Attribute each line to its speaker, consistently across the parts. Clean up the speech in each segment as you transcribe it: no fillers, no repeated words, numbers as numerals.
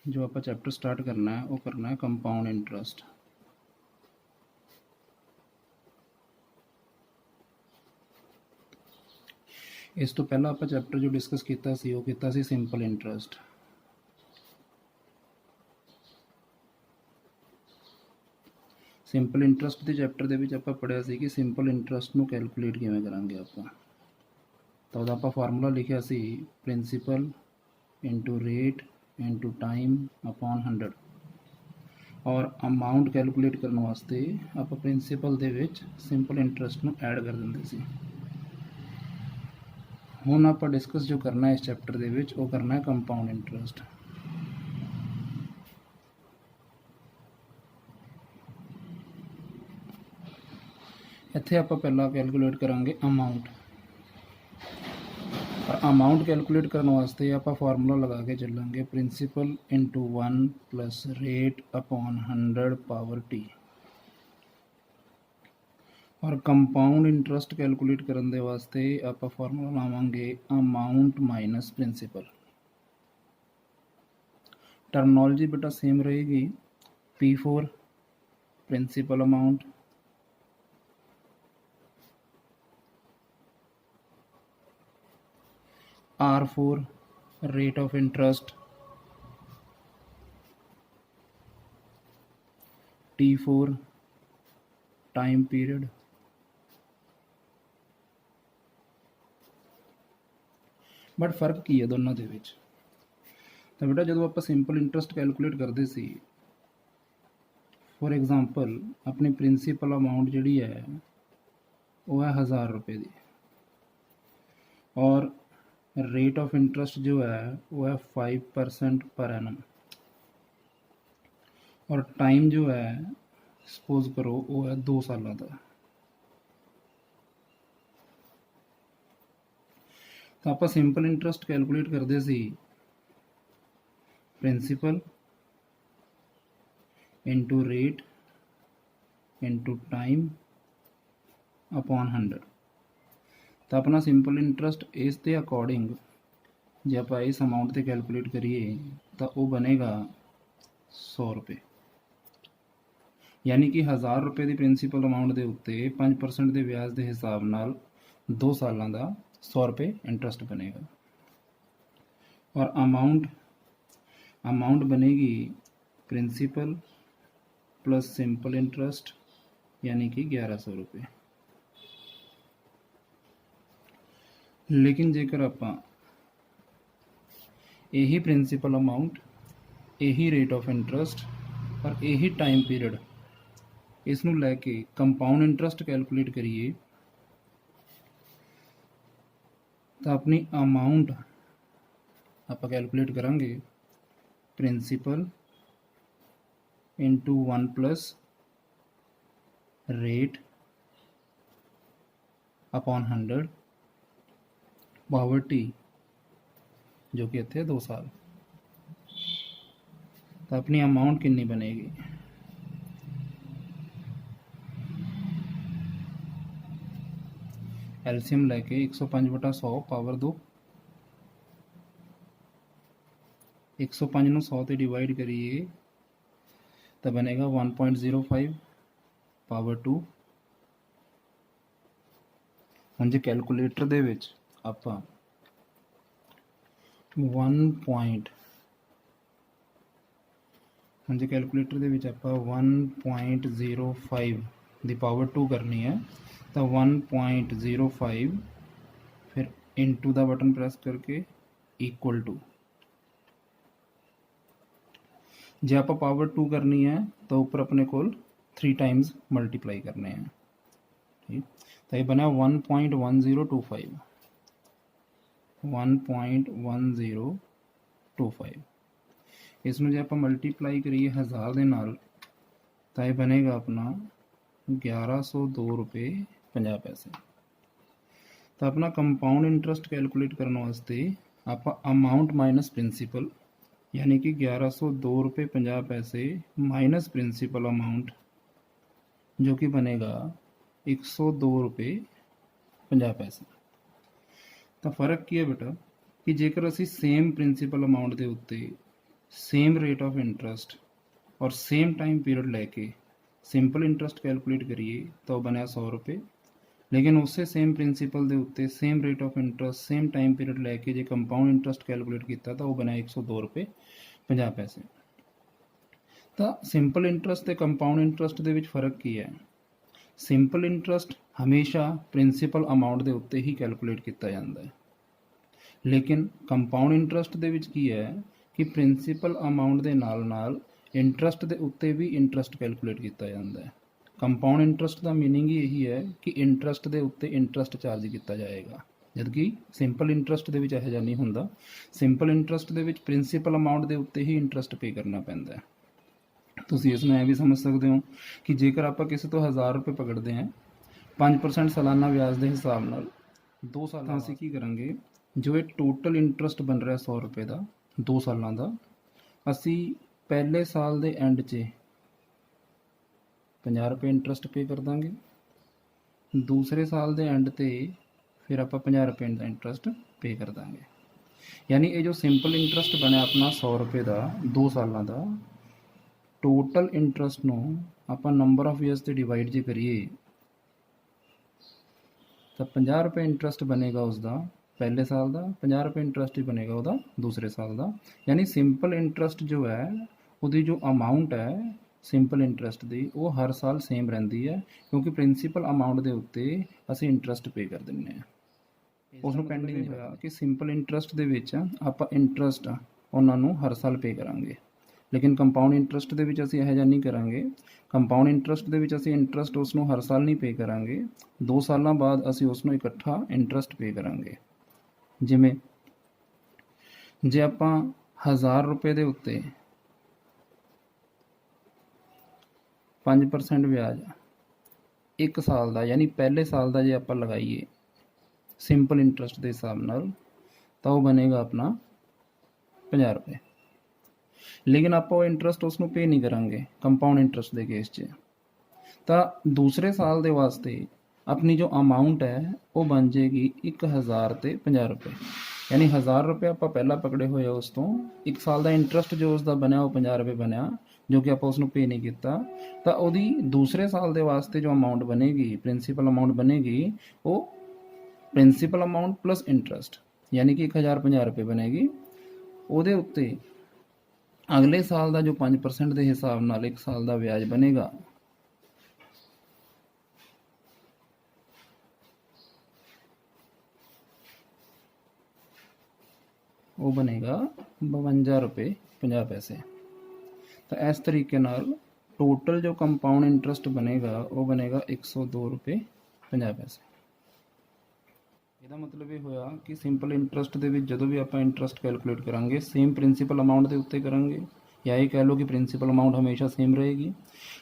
Speaker 1: जो आप chapter start करना है वो करना है कंपाउंड इंटरस्ट। इस तो पहला आप चैप्टर जो डिस्कस किया सी वो किया सी सिंपल इंटरस्ट। सिंपल इंटरस्ट के चैप्टर के विच आपां पढ़िया सी कि सिंपल इंटरस्ट नूं कैलकुलेट किवें करांगे आपां। तो उहदा आपां फार्मूला लिखिया सी principal into rate into time upon 100 और अमाउंट कैलकुलेट करने वास्ते आप प्रिंसीपल दे विच सिंपल इंटरस्ट नूं ऐड कर दिंदे सी। हुण आपां डिस्कस जो करना है इस चैप्टर दे विच वो करना है कंपाउंड इंटरस्ट। इत्थे आपां पहला कैलकुलेट करांगे अमाउंट। और अमाउंट कैलकुलेट करने वास्ते आप फार्मूला लगा के चलेंगे principal into 1 plus rate upon 100 power T. और कंपाउंड इंटरस्ट कैलकुलेट करने दे वास्ते आप फार्मूला लावांगे अमाउंट माइनस प्रिंसीपल। टर्मिनोलॉजी बेटा सेम रहेगी। P4 principal amount, R4 rate of interest, T4 time period, but फर्क की है दोनों के विच। तो बेटा जो आप सिंपल इंटरस्ट कैलकुलेट करते सी फॉर एग्जांपल अपनी प्रिंसीपल अमाउंट जी है वो है 1000 रुपये की और रेट ऑफ इंटरस्ट जो है वो है 5% पर एनम और टाइम जो है सपोज करो वो है 2 साल का। तो आप सिंपल इंटरस्ट कैलकुलेट करते सी principal into rate into time upon 100। तो अपना सिंपल इंटरस्ट इस दे अकॉर्डिंग जो आप इस अमाउंट से कैलकुलेट करिए तो वो बनेगा 100 रुपये। यानी कि 1000 रुपये की प्रिंसीपल अमाउंट के उत्ते 5% के ब्याज के हिसाब नाल 2 सालों का 100 रुपये इंटरस्ट बनेगा। और अमाउंट बनेगी प्रिंसीपल प्लस सिंपल इंटरस्ट यानी कि 1100 रुपये। लेकिन जेकर आप यही प्रिंसीपल अमाउंट यही रेट ऑफ इंटरस्ट और यही टाइम पीरियड इसनूं लैके कंपाउंड इंटरस्ट कैलकुलेट करिए तो अपनी अमाउंट आप कैलकुलेट करांगे principal into 1 plus rate upon 100 power T जो कि इत्थे 2 साल। तो अपनी अमाउंट कितनी बनेगी एलसीएम लैके 105/100 पावर 2 105 नूं 100 से डिवाइड करिए तो बनेगा 1.05 पावर 2। हुण जे कैलकुलेटर दे विच आपां 1.05 दी पावर 2 करनी है तो 1.05 फिर इनटू दा बटन प्रेस करके इक्वल टू जे आप पावर 2 करनी है तो ऊपर अपने को 3 टाइम्स मल्टीप्लाई करने हैं। ठीक तो ये बना 1.1025 1.1025 इसमें जो आप मल्टीप्लाई करिए 1000 के नाल तो ये बनेगा अपना 1102 रुपये 50 पैसे। तो अपना कंपाउंड इंटरस्ट कैलकुलेट करने वास्ते आप अमाउंट माइनस प्रिंसीपल यानी कि 1102 रुपये 50 पैसे माइनस प्रिंसीपल अमाउंट जो कि बनेगा 102 रुपये 50 पैसे। तो फर्क की है बेटा कि जेकर असी सेम प्रिंसीपल अमाउंट के उत्ते सेम रेट ऑफ इंटरस्ट और सेम टाइम पीरियड लैके सिंपल इंटरस्ट कैलकुलेट करिए तो बनया 100 रुपये। लेकिन उससे सेम प्रिंसीपल के उत्ते same rate of interest same time period लैके जो कंपाउंड इंटरस्ट कैलकुलेट किया तो वह बनया 102 रुपये 50 पैसे। तो सिंपल इंटरस्ट ते कंपाउंड इंटरस्ट के फर्क की है? सिंपल इंटरस्ट हमेशा प्रिंसीपल अमाउंट के उत्ते ही कैलकुलेट किया जाता है, लेकिन कंपाउंड इंटरस्ट दे विच की है कि प्रिंसीपल अमाउंट के नाल नाल इंटरस्ट के उत्ते भी इंटरस्ट कैलकुलेट किया जाता है। कंपाउंड इंटरस्ट का मीनिंग ही यही है कि इंटरस्ट के उत्ते इंटरस्ट चार्ज किया जाएगा, जबकि सिंपल इंटरस्ट के यह जिहा नहीं होंदा। सिंपल इंटरस्ट के प्रिंसीपल अमाउंट के उत्ते ही इंटरस्ट पे करना पैंदा है। तुसीं इसनूं ऐ भी समझ सकते हो कि जेकर आप किसी तो 1000 रुपये पकड़ते हैं 5% सालाना ब्याज के हिसाब नाल 2 साल असीं की करांगे, जो ये टोटल इंटरस्ट बन रहा 100 रुपये का 2 सालों का, असी पहले साल के एंड 50 रुपये इंटरस्ट पे कर देंगे, दूसरे साल के एंड ते फिर आप 50 रुपये का इंटरस्ट पे कर देंगे। यानी ये जो सिंपल इंटरस्ट बनया अपना 100 रुपये का 2 सालों का, टोटल इंटरस्ट नूं आपां नंबर ऑफ ईयर्स से डिवाइड जे करिए तो 50 रुपये इंटरस्ट बनेगा उसका पहले साल का, 50 रुपये इंटरस्ट ही बनेगा उसका दूसरे साल का। यानी सिंपल इंटरस्ट जो है उसकी जो अमाउंट है सिंपल इंटरस्ट की वो हर साल सेम रहिंदी है, क्योंकि प्रिंसीपल अमाउंट के उत्ते असीं इंटरस्ट पे कर दिंदे हैं। उसनूं पेंडिंग नहीं होया कि सिंपल इंटरस्ट दे विच आपां इंटरस्ट उन्होंने हर साल पे करांगे, लेकिन कंपाउंड इंटरस्ट के विच असीं इहो जिहा नहीं करांगे। कंपाउंड इंटरस्ट के विच असीं इंटरस्ट उसनूं हर साल नहीं पे करांगे, 2 सालों बाद असीं उसनूं इकट्ठा इंटरस्ट पे करांगे। जिमें जे आपां 1000 रुपये के उत्ते 5% ब्याज 1 साल का, यानी पहले साल का जे आपां लगाइए सिंपल इंटरस्ट के हिसाब नाल तो वह बनेगा अपना 50 रुपये। लेकिन आप इंटरस्ट उसनूं पे नहीं करांगे कंपाउंड इंटरस्ट के केस च, तो दूसरे साल के वास्ते अपनी जो अमाउंट है वो बन जाएगी 1000 ते 50 रुपये। यानी 1000 रुपये आप पहला पकड़े हुए उस तो 1 साल का इंटरस्ट जो उसका बनया वो 50 रुपये बनया, जो कि आप उसनूं पे नहीं किया, तो वही दूसरे साल के वास्ते जो अमाउंट बनेगी प्रिंसीपल अमाउंट बनेगी वो प्रिंसीपल अमाउंट प्लस इंटरस्ट, यानी कि 1050 रुपये बनेगी। वो उत्ते अगले साल का जो 5% के हिसाब नाल 1 साल का ब्याज बनेगा वो बनेगा 52 रुपये 50 पैसे। तो इस तरीके नाल टोटल जो कंपाउंड इंटरस्ट बनेगा वो बनेगा 102 रुपये 50 पैसे। ਇਹਦਾ मतलब ये होया कि सिंपल इंटरस्ट ਦੇ ਵਿੱਚ ਜਦੋਂ भी आप इंटरस्ट कैलकुलेट करांगे सेम प्रिंसीपल अमाउंट के उत्ते करांगे, या ये कह लो कि प्रिंसीपल अमाउंट हमेशा सेम रहेगी।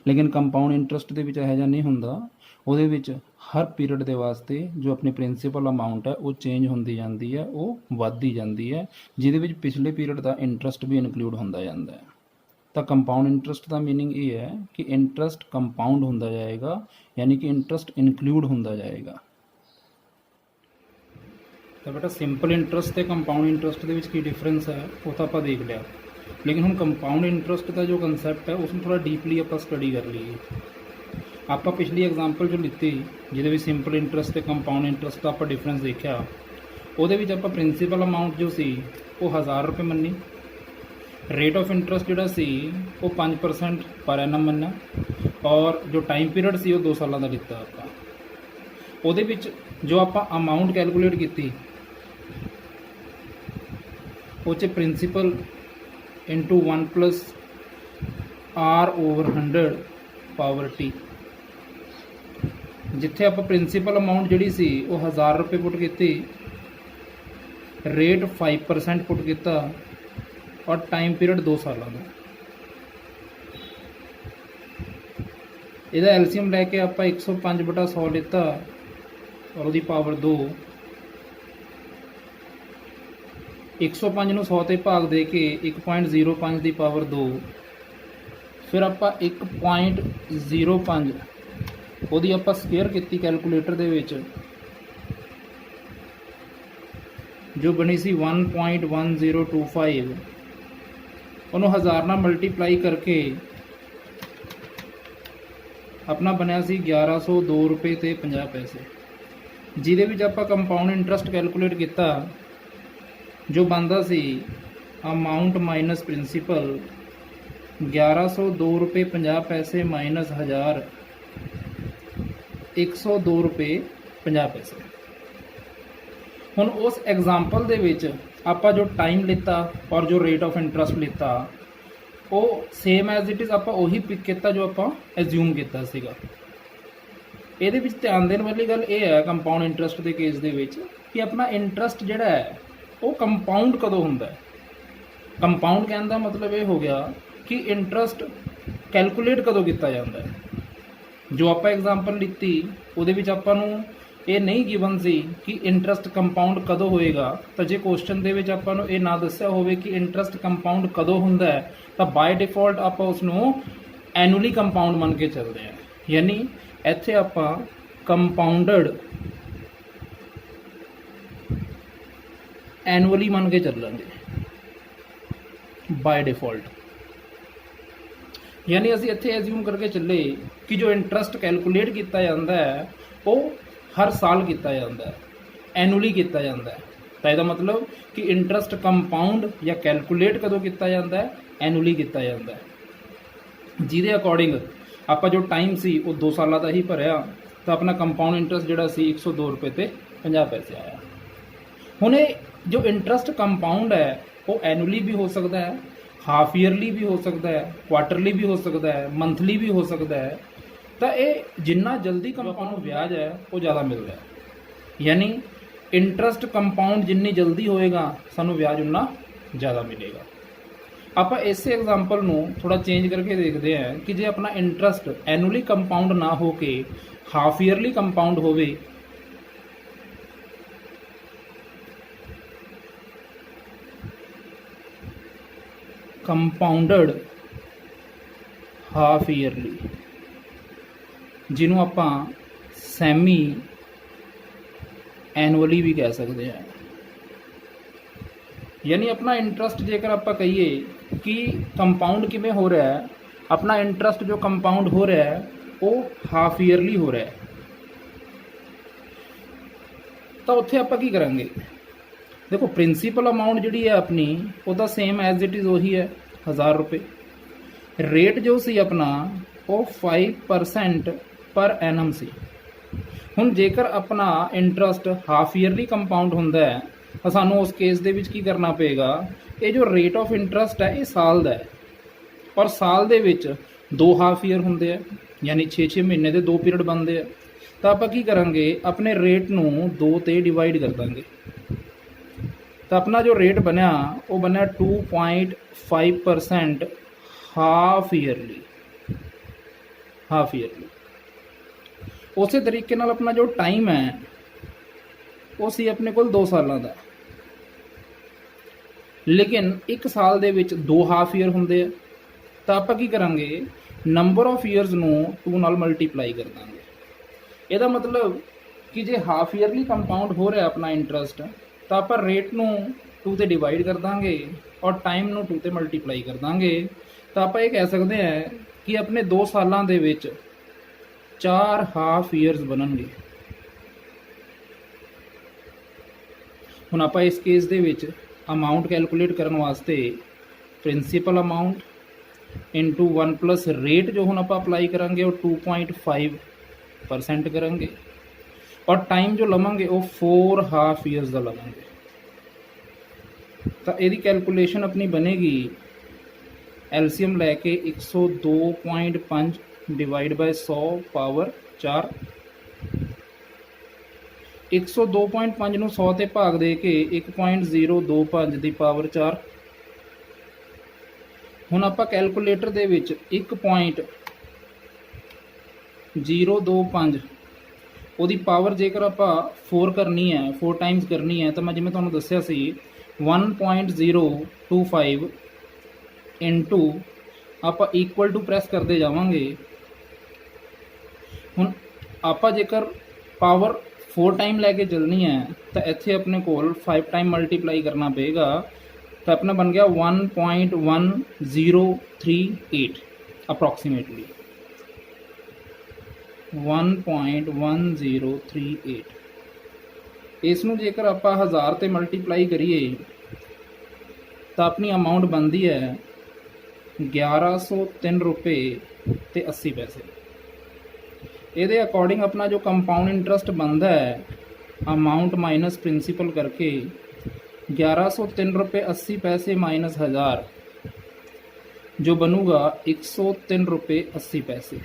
Speaker 1: लेकिन कंपाउंड इंटरस्ट के विच ਇਹੋ ਜਿਹਾ नहीं ਹੁੰਦਾ, ਉਹਦੇ ਵਿੱਚ हर पीरियड के वास्ते जो अपनी प्रिंसीपल अमाउंट है वो चेंज होती जाती है, वो ਵੱਧਦੀ ਜਾਂਦੀ है, ਜਿਹਦੇ ਵਿੱਚ पिछले पीरियड का इंटरस्ट भी इनकलूड ਹੁੰਦਾ ਜਾਂਦਾ है। तो कंपाउंड इंटरस्ट का मीनिंग ये है कि इंटरस्ट कंपाउंड होता जाएगा, यानी कि इंटरस्ट इनकलूड होता जाएगा। तो बेटा सिंपल इंटरस्ट तो कंपाउंड इंटरस्ट के की डिफरेंस है वो तो आप देख लिया, लेकिन हम कंपाउंड इंटरस्ट का जो कंसैप्ट है उसमें थोड़ा डीपली आप स्टडी कर लीए। आप पिछली एग्जाम्पल जो लीती जिहदे भी सिंपल इंटरस्ट तो कंपाउंड इंटरस्ट का आप डिफरेंस देखा, वो आप प्रिंसीपल अमाउंट जो सी वो 1000 रुपये मनी, रेट ऑफ इंटरस्ट जोड़ा सी वो 5% पर एनम मना, और जो टाइम पीरियड सी वो 2 सालों का लिता आप। वो जो आप अमाउंट कैलकुलेट की वो principal into 1 + R/100 power T, जिथे आप प्रिंसीपल अमाउंट जी सी वो 1000 रुपये पुट की, रेट 5% पुट किया और टाइम पीरियड 2 सालों का। यदा एलसीएम लैके आप 105/100 लिता और वो पावर 2, 105 ਨੂੰ 100 ਤੇ भाग दे के 1.05 की पावर 2, फिर आप 1.05 ਉਹਦੀ ਆਪਾਂ ਸਕੇਅਰ ਕੀਤੀ कैलकुलेटर ਦੇ ਵਿੱਚ, जो बनी सी 1.1025, ਉਹਨੂੰ 1000 ਨਾਲ ਮਲਟੀਪਲਾਈ ਕਰਕੇ ਆਪਣਾ ਬਣਿਆ ਸੀ 1102 रुपये ਤੇ 50 पैसे, ਜਿਹਦੇ ਵਿੱਚ ਆਪਾਂ ਕੰਪਾਊਂਡ ਇੰਟਰਸਟ ਕੈਲਕੂਲੇਟ ਕੀਤਾ, ਜੋ ਬਣਦਾ ਸੀ ਅਮਾਊਂਟ ਮਾਈਨਸ ਪ੍ਰਿੰਸੀਪਲ 1102 रुपये 50 पैसे माइनस 1000 102 रुपये 50 पैसे। ਹੁਣ ਉਸ ਐਗਜ਼ਾਮਪਲ ਦੇ ਵਿੱਚ ਆਪਾਂ ਜੋ ਟਾਈਮ ਲਿੱਤਾ ਔਰ ਜੋ ਰੇਟ ਆਫ ਇੰਟਰਸਟ ਲਿੱਤਾ ਉਹ ਸੇਮ ਐਜ਼ ਇਟ ਇਜ਼ ਆਪਾਂ ਉਹੀ ਪਿਕ ਕੀਤਾ ਜੋ ਆਪਾਂ ਐਜ਼ਿਊਮ ਕੀਤਾ ਸੀਗਾ। ਇਹਦੇ ਵਿੱਚ ਧਿਆਨ ਦੇਣ ਵਾਲੀ ਗੱਲ ਇਹ ਹੈ ਕੰਪਾਊਂਡ ਇੰਟਰਸਟ ਦੇ ਕੇਸ ਦੇ ਵਿੱਚ ਕਿ ਆਪਣਾ ਇੰਟਰਸਟ ਜਿਹੜਾ ਹੈ ਉਹ ਕੰਪਾਊਂਡ ਕਦੋਂ ਹੁੰਦਾ ਹੈ। ਕੰਪਾਊਂਡ ਕਹਿਣ ਦਾ ਮਤਲਬ ਇਹ ਹੋ ਗਿਆ ਕਿ ਇੰਟਰਸਟ ਕੈਲਕੂਲੇਟ ਕਦੋਂ ਕੀਤਾ ਜਾਂਦਾ ਹੈ। ਜੋ ਆਪਾਂ ਐਗਜ਼ਾਮਪਲ ਲਿੱਤੀ ਉਹਦੇ ਵਿੱਚ ਆਪਾਂ ਨੂੰ ਇਹ ਨਹੀਂ ਗਿਵਨ ਸੀ ਕਿ ਇੰਟਰਸਟ ਕੰਪਾਊਂਡ ਕਦੋਂ ਹੋਏਗਾ, ਤਾਂ ਜੇ ਕੁਐਸਚਨ ਦੇ ਵਿੱਚ ਆਪਾਂ ਨੂੰ ਇਹ ਨਾ ਦੱਸਿਆ ਹੋਵੇ ਕਿ ਇੰਟਰਸਟ ਕੰਪਾਊਂਡ ਕਦੋਂ ਹੁੰਦਾ ਹੈ ਤਾਂ ਬਾਏ ਡਿਫਾਲਟ ਆਪਾਂ ਉਸ ਨੂੰ ਐਨੂਅਲੀ ਕੰਪਾਊਂਡ ਮੰਨ ਕੇ ਚੱਲਦੇ ਹਾਂ। ਯਾਨੀ ਇੱਥੇ ਆਪਾਂ ਕੰਪਾਊਂਡਡ ਐਨੂਅਲੀ ਮੰਨ ਕੇ ਚੱਲਾਂਗੇ ਬਾਏ ਡਿਫਾਲਟ। ਯਾਨੀ ਅਸੀਂ ਇੱਥੇ ਐਜ਼ਿਊਮ ਕਰਕੇ ਚੱਲੇ ਕਿ ਜੋ ਇੰਟਰਸਟ ਕੈਲਕੂਲੇਟ ਕੀਤਾ ਜਾਂਦਾ ਹੈ ਉਹ ਹਰ ਸਾਲ ਕੀਤਾ ਜਾਂਦਾ ਹੈ, ਐਨੂਅਲੀ ਕੀਤਾ ਜਾਂਦਾ ਹੈ। ਤਾਂ ਇਹਦਾ ਮਤਲਬ ਕਿ ਇੰਟਰਸਟ ਕੰਪਾਊਂਡ ਜਾਂ ਕੈਲਕੂਲੇਟ ਕਦੋਂ ਕੀਤਾ ਜਾਂਦਾ ਹੈ, ਐਨੂਅਲੀ ਕੀਤਾ ਜਾਂਦਾ ਹੈ, ਜਿਹਦੇ ਅਕੋਰਡਿੰਗ ਆਪਾਂ ਜੋ ਟਾਈਮ ਸੀ ਉਹ 2 ਸਾਲਾਂ ਦਾ ਹੀ ਭਰਿਆ ਤਾਂ ਆਪਣਾ ਕੰਪਾਊਂਡ ਇੰਟਰਸਟ ਜਿਹੜਾ ਸੀ 102 रुपये ਤੇ 50 पैसे ਆਇਆ। ਹੁਣ ਇਹ ਜੋ ਇੰਟਰਸਟ ਕੰਪਾਊਂਡ ਹੈ ਉਹ ਐਨੂਅਲੀ ਵੀ ਹੋ ਸਕਦਾ ਹੈ, ਹਾਫ ਈਅਰਲੀ ਵੀ ਹੋ ਸਕਦਾ ਹੈ, ਕੁਆਟਰਲੀ ਵੀ ਹੋ ਸਕਦਾ ਹੈ, ਮੰਥਲੀ ਵੀ ਹੋ ਸਕਦਾ ਹੈ। ਤਾਂ ਇਹ ਜਿੰਨਾ ਜਲਦੀ ਕੰਪਾਊਂਡ ਨੂੰ ਵਿਆਜ ਹੈ ਉਹ ਜ਼ਿਆਦਾ ਮਿਲਦਾ ਹੈ। ਯਾਨੀ ਇੰਟਰਸਟ ਕੰਪਾਊਂਡ ਜਿੰਨੀ ਜਲਦੀ ਹੋਏਗਾ ਸਾਨੂੰ ਵਿਆਜ ਉਨਾ ਜ਼ਿਆਦਾ ਮਿਲੇਗਾ। ਆਪਾਂ ਇਸੇ ਐਗਜ਼ਾਮਪਲ ਨੂੰ ਥੋੜਾ ਚੇਂਜ ਕਰਕੇ ਦੇਖਦੇ ਹਾਂ ਕਿ ਜੇ ਆਪਣਾ ਇੰਟਰਸਟ ਐਨੂਅਲੀ ਕੰਪਾਊਂਡ ਨਾ ਹੋ ਕੇ ਹਾਫ ਈਅਰਲੀ ਕੰਪਾਊਂਡ ਹੋਵੇ ਕੰਪਾਊਂਡਡ ਹਾਫ ਈਅਰਲੀ, ਜਿਹਨੂੰ ਆਪਾਂ ਸੈਮੀ ਐਨੂਅਲੀ ਵੀ ਕਹਿ ਸਕਦੇ ਹਾਂ। ਯਾਨੀ ਆਪਣਾ ਇੰਟਰਸਟ ਜੇਕਰ ਆਪਾਂ ਕਹੀਏ ਕਿ ਕੰਪਾਊਂਡ ਕਿਵੇਂ ਹੋ ਰਿਹਾ ਹੈ, ਆਪਣਾ ਇੰਟਰਸਟ ਜੋ ਕੰਪਾਊਂਡ ਹੋ ਰਿਹਾ ਹੈ ਉਹ ਹਾਫ ਈਅਰਲੀ ਹੋ ਰਿਹਾ ਹੈ, ਤਾਂ ਉੱਥੇ ਆਪਾਂ ਕੀ ਕਰਾਂਗੇ। देखो प्रिंसीपल अमाउंट जी है अपनी वो सेम एज इट इज़ वही है 1000 रुपये। रेट जो सी अपना वो 5% पर एनम सी। हुण जेकर अपना इंटरस्ट हाफ ईयरली कंपाउंड होंदा है तो सानू उस केस दे विच की करना पेगा, ये जो रेट ऑफ इंटरस्ट है ये साल दा है और साल दे विच 2 हाफ ईयर होंदे है, यानी 6-6 महीने के 2 पीरियड बनते हैं। तो आप की करांगे अपने रेट नू 2 ते डिवाइड कर देंगे, तो अपना जो रेट बनया वो बनया 2.5% हाफ ईयरली। उस तरीके नाल अपना जो टाइम है वो सी अपने को 2 सालों का, लेकिन 1 साल दे विच 2 हाफ ईयर होंदे आ। तो आप की करांगे नंबर ऑफ ईयर्स नू 2 नाल मल्टीप्लाई कर देंगे। ਇਹਦਾ मतलब कि जे हाफ ईयरली कंपाउंड हो रहा अपना इंटरस्ट तो आप रेट नू 2 ते डिवाइड कर देंगे और टाइम नू 2 ते मल्टीप्लाई कर देंगे। तो आप ये कह सकते हैं कि अपने 2 सालों दे विच 4 हाफ ईयर्स बननगे। हुण आप इस केस दे विच अमाउंट कैलकुलेट करने वास्ते principal amount into 1 plus rate जो हुण आप अप्लाई करांगे वो 2.5% करांगे और टाइम जो लवांगे वो 4 हाफ ईयर्स का लवांगे। तो यदि कैलकुलेशन अपनी बनेगी एलसीएम लैके 102.5 डिवाइड बाय 100 पावर 4। 102.5 नूं 100 ते भाग दे के 1.025 की पावर 4। हुण आपां कैलकुलेटर दे विच 1.025 ਉਹਦੀ पावर जेकर आप 4 करनी है, 4 टाइम्स करनी है, तो मैं जिवें तुहानूं दस्सिया सी 1.025 इंटू आप इक्वल टू प्रैस करते जावांगे। हुण आप जेकर पावर 4 टाइम लैके चलनी है तो इत्थे अपने कोल 5 टाइम मल्टीप्लाई करना पेगा तो अपना बन गया 1.1038 अप्रॉक्सीमेटली 1.1038। इसनूं जेकर आपां 1000 ते मल्टीप्लाई करिए तो अपनी अमाउंट बनती है 1103 रुपये ते 80 पैसे। ये अकॉर्डिंग अपना जो कंपाउंड इंटरस्ट बनता है अमाउंट माइनस प्रिंसीपल करके 1103 रुपये 80 पैसे माइनस 1000 जो बनूगा 103 रुपये 80 पैसे।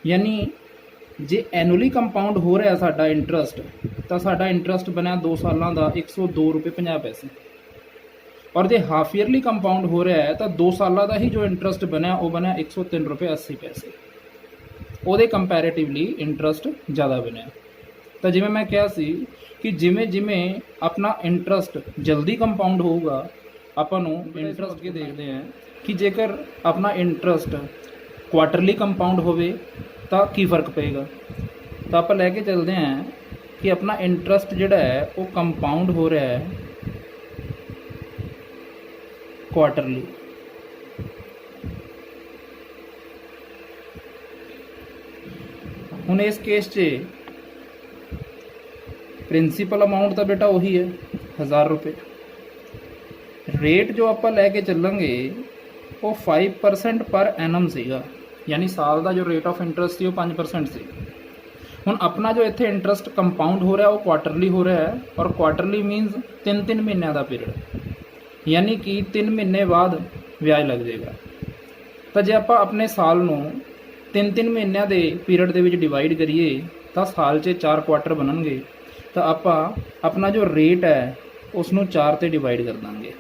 Speaker 1: यानी जे एनुअली कंपाउंड हो रहा साडा इंटरस्ट तो साडा इंटरस्ट बनया 2 सालों का 102 रुपये 50 पैसे। और जे हाफ ईयरली कंपाउंड हो रहा है तो 2 सालों का ही जो इंटरस्ट बनया वो बनया 103 रुपये 80 पैसे। ਉਹਦੇ कंपैरेटिवली इंटरस्ट ज़्यादा बनया। तो जिमें मैं कहा सी कि जिमें जिमें अपना इंटरस्ट जल्दी कंपाउंड होगा आपां नूं इंटरस्ट के देखते हैं कि जेकर अपना इंटरस्ट क्वार्टरली कंपाउंड होवे तो की फर्क पेगा। तो आप लैके चलते हैं कि अपना इंटरस्ट जिहड़ा है वो कंपाउंड हो रहा है क्वार्टरली। हुण इस केस च प्रिंसीपल अमाउंट तो बेटा वही है 1000 रुपये। रेट जो आप लैके चलेंगे वो 5% पर एनम सीगा, यानी साल का जो रेट ऑफ इंटरस्ट सी वो 5% सी। हुण अपना जो इत्थे इंटरस्ट कंपाउंड हो रहा है वो क्वार्टरली हो रहा है और क्वार्टरली मीनस 3-3 महीनों का पीरियड, यानी कि 3 महीने बाद ब्याज लग जाएगा। तो जे आप अपने साल नूं 3-3 महीनों के पीरियड के डिवाइड करिए तो साल च 4 क्वार्टर बननगे। तो आप अपना जो रेट है उसनूं 4 ते डिवाइड कर देंगे।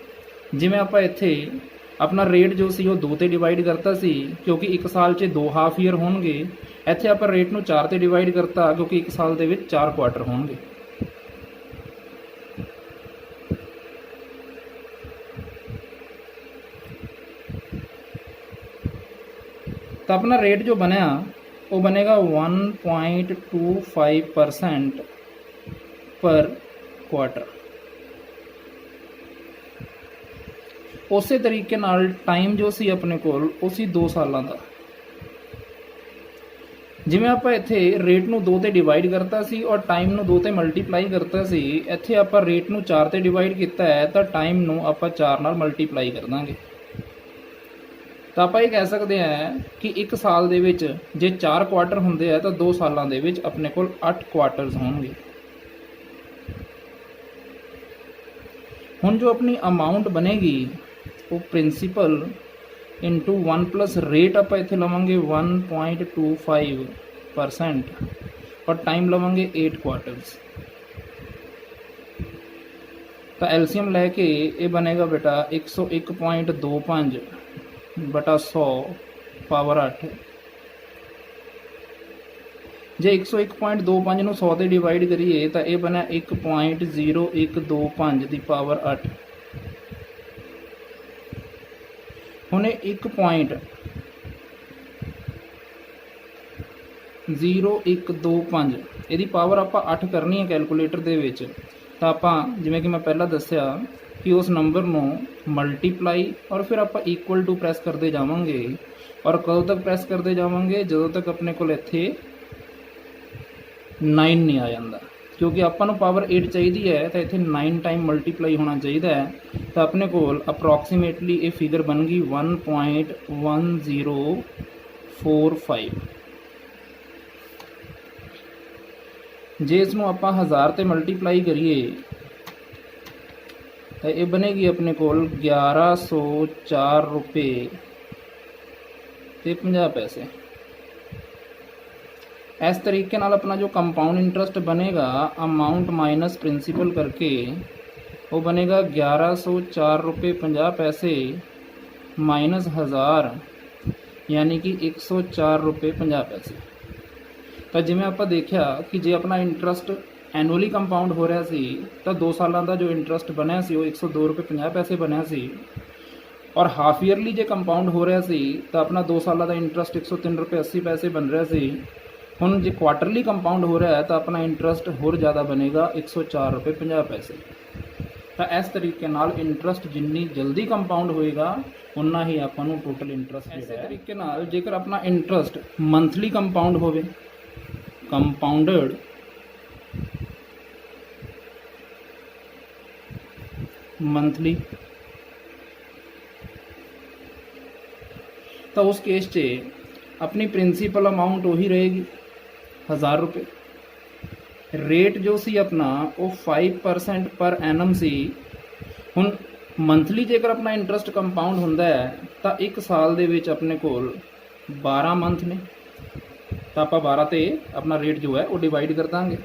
Speaker 1: जिमें आप इत्थे अपना रेट जो सी वो 2 ते डिवाइड करता सी क्योंकि 1 साल च 2 हाफ ईयर होणगे। इत्थे आप रेट नूं 4 ते डिवाइड करता क्योंकि 1 साल दे विच 4 क्वार्टर होणगे। तो अपना रेट जो बनया वो बनेगा 1.25% पर क्वार्टर। उस तरीके नाल टाइम जो सी अपने कोल उसी 2 सालों का। जिमें आप इत्थे रेट नूं 2 ते डिवाइड करता सी और टाइम नूं 2 ते मल्टीप्लाई करता सी, इत्थे आप रेट नूं 4 ते डिवाइड किया है तो टाइम नूं आप 4 नाल मल्टीप्लाई कर देंगे। तो आप ये कह सकते हैं कि 1 साल दे विच जे 4 क्वार्टर होंदे है तो 2 सालों दे विच अपने कोल 8 क्वार्टर्स होंगे। हुण जो अपनी अमाउंट बनेगी वो प्रिंसीपल इंटू 1 प्लस रेट आप इत्थे लवांगे 1.25% और टाइम लवांगे 8 क्वार्टर्स। तो एलसीएम लैके ये बनेगा बेटा 101.25 बटा 100 पावर 8। जे 101.25 नूं 100 ते डिवाइड करिए तो यह बना 1.0125 की पावर 8। हुण 1.0125 यदि पावर आप 8 करनी है कैलकुलेटर दे विच तो आप जिवें कि मैं पहला दस्या कि उस नंबर नूं मल्टीप्लाई और फिर आप इक्वल टू प्रैस करते जावांगे। और कदों तक प्रैस करते जावांगे जदों तक अपने कोल इत्थे 9 नहीं आ जाता, क्योंकि आपां नूं पावर 8 चाहिए है तो इत्थे 9 टाइम मल्टीप्लाई होना चाहिए है। तो अपने कोल अप्रॉक्सीमेटली ये फिगर बन गई 1.1045। जे इसनूं आपां 1000 ते मल्टीप्लाई करिए तो ये बनेगी अपने कोल 1104 रुपये ते 50 पैसे। इस तरीके नाल अपना जो कंपाउंड इंटरस्ट बनेगा अमाउंट माइनस प्रिंसीपल करके वो बनेगा 1104 रुपये 50 पैसे माइनस 1000 यानी कि 104 रुपये 50 पैसे। तो जिमें आप देखा कि जे अपना इंटरस्ट एनुअली कंपाउंड हो रहा सी तो 2 सालों का जो इंटरस्ट बनया सी वो 102 रुपये 50 पैसे बनया सी। और हाफ ईयरली जो कंपाउंड हो रहा सी तो अपना 2 सालों का इंटरस्ट 103 रुपये 80 पैसे बन रहा सी। हुण जो क्वार्टरली कंपाउंड हो रहा है तो अपना इंटरस्ट होर ज़्यादा बनेगा 104 रुपये 50 पैसे। ਤਾਂ ਇਸ ਤਰੀਕੇ ਨਾਲ ਇੰਟਰਸਟ ਜਿੰਨੀ ਜਲਦੀ ਕੰਪਾਊਂਡ ਹੋਏਗਾ ਉਨਾ ਹੀ ਆਪਾਂ ਨੂੰ ਟੋਟਲ ਇੰਟਰਸਟ ਜਿਹੜਾ ਹੈ। ਇਸੇ ਤਰੀਕੇ ਨਾਲ ਜੇਕਰ ਆਪਣਾ ਇੰਟਰਸਟ ਮੰਥਲੀ ਕੰਪਾਊਂਡ ਹੋਵੇ, ਕੰਪਾਊਂਡਡ ਮੰਥਲੀ, ਤਾਂ ਉਸ ਕੇਸ 'ਚ ਆਪਣੀ ਪ੍ਰਿੰਸੀਪਲ ਅਮਾਊਂਟ ਉਹੀ ਰਹੇਗੀ 1000 ਰੁਪਏ। ਰੇਟ ਜੋ ਸੀ ਆਪਣਾ ਉਹ 5% ਪਰ ਐਨਮ ਸੀ। ਹੁਣ ਮੰਥਲੀ ਜੇਕਰ ਆਪਣਾ ਇੰਟਰਸਟ ਕੰਪਾਊਂਡ ਹੁੰਦਾ ਹੈ ਤਾਂ 1 ਸਾਲ ਦੇ ਵਿੱਚ ਆਪਣੇ ਕੋਲ 12 ਮੰਥ ਨੇ, ਤਾਂ ਆਪਾਂ 12 ਤੇ ਆਪਣਾ ਰੇਟ ਜੋ ਹੈ ਉਹ ਡਿਵਾਈਡ ਕਰ ਦਾਂਗੇ।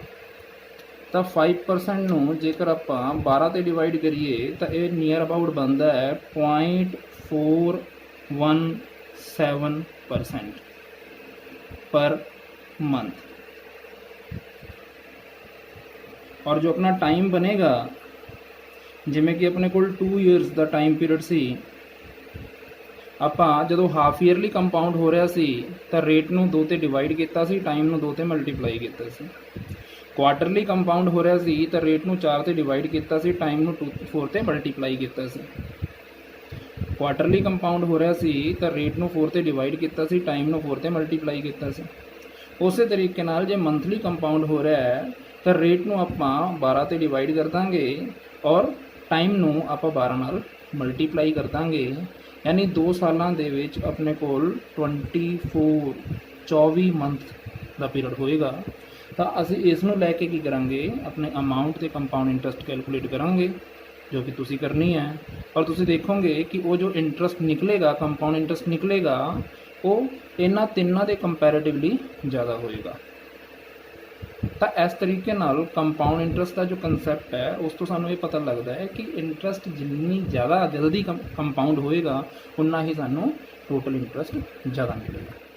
Speaker 1: ਤਾਂ 5% ਨੂੰ ਜੇਕਰ ਆਪਾਂ 12 ਤੇ ਡਿਵਾਈਡ ਕਰੀਏ ਤਾਂ ਇਹ ਨੀਅਰ ਅਬਾਊਟ ਬਣਦਾ ਹੈ 0.417% ਪਰ ਮੰਥ। ਔਰ ਜੋ ਆਪਣਾ ਟਾਈਮ ਬਣੇਗਾ, ਜਿਵੇਂ ਕਿ ਆਪਣੇ ਕੋਲ 2 ਇਅਰਸ ਦਾ ਟਾਈਮ ਪੀਰੀਅਡ ਸੀ, ਆਪਾਂ ਜਦੋਂ ਹਾਫ ਈਅਰਲੀ ਕੰਪਾਊਂਡ ਹੋ ਰਿਹਾ ਸੀ ਤਾਂ ਰੇਟ ਨੂੰ 2 ਤੇ ਡਿਵਾਈਡ ਕੀਤਾ ਸੀ, ਟਾਈਮ ਨੂੰ 2 ਤੇ ਮਲਟੀਪਲਾਈ ਕੀਤਾ ਸੀ। ਕੁਆਟਰਲੀ ਕੰਪਾਊਂਡ ਹੋ ਰਿਹਾ ਸੀ ਤਾਂ ਰੇਟ ਨੂੰ 4 ਤੇ ਡਿਵਾਈਡ ਕੀਤਾ ਸੀ, ਟਾਈਮ ਨੂੰ 4 ਤੇ ਮਲਟੀਪਲਾਈ ਕੀਤਾ ਸੀ। ਕੁਆਟਰਲੀ ਕੰਪਾਊਂਡ ਹੋ ਰਿਹਾ ਸੀ ਤਾਂ ਰੇਟ ਨੂੰ 4 ਤੇ ਡਿਵਾਈਡ ਕੀਤਾ ਸੀ, ਟਾਈਮ ਨੂੰ 4 ਤੇ ਮਲਟੀਪਲਾਈ ਕੀਤਾ ਸੀ। ਉਸੇ ਤਰੀਕੇ ਨਾਲ ਜੇ ਮੰਥਲੀ ਕੰਪਾਊਂਡ ਹੋ ਰਿਹਾ ਹੈ ਤਾਂ ਰੇਟ ਨੂੰ ਆਪਾਂ 12 ਤੇ ਡਿਵਾਈਡ ਕਰ ਦਾਂਗੇ ਔਰ ਟਾਈਮ ਨੂੰ ਆਪਾਂ 12 ਨਾਲ ਮਲਟੀਪਲਾਈ ਕਰ ਦਾਂਗੇ। यानी 2 सालों ਦੇ ਵਿੱਚ ਆਪਣੇ ਕੋਲ 24 ਮੰਥ ਦਾ ਪੀਰੀਅਡ ਹੋਏਗਾ। ਤਾਂ ਅਸੀਂ ਇਸ ਨੂੰ ਲੈ ਕੇ ਕੀ ਕਰਾਂਗੇ, ਆਪਣੇ ਅਮਾਊਂਟ ਤੇ ਕੰਪਾਊਂਡ ਇੰਟਰਸਟ ਕੈਲਕੂਲੇਟ ਕਰਾਂਗੇ, ਜੋ ਕਿ ਤੁਸੀਂ ਕਰਨੀ ਹੈ। ਔਰ ਤੁਸੀਂ ਦੇਖੋਗੇ ਕਿ ਉਹ ਜੋ ਇੰਟਰਸਟ ਨਿਕਲੇਗਾ, ਕੰਪਾਊਂਡ ਇੰਟਰਸਟ ਨਿਕਲੇਗਾ, ਉਹ ਇਹਨਾਂ ਤਿੰਨਾਂ ਦੇ ਕੰਪੈरेटिवली ज़्यादा ਹੋਏਗਾ। ਤਾਂ ਇਸ ਤਰੀਕੇ ਨਾਲ ਕੰਪਾਊਂਡ ਇੰਟਰਸਟ ਦਾ ਜੋ ਕਨਸੈਪਟ ਹੈ ਉਸ ਤੋਂ ਸਾਨੂੰ ਇਹ ਪਤਾ ਲੱਗਦਾ ਹੈ ਕਿ ਇੰਟਰਸਟ ਜਿੰਨੀ ਜ਼ਿਆਦਾ ਜਲਦੀ ਕੰਪਾਊਂਡ ਹੋਏਗਾ ਉਨਾ ਹੀ ਸਾਨੂੰ ਟੋਟਲ ਇੰਟਰਸਟ ਜ਼ਿਆਦਾ ਮਿਲੇਗਾ।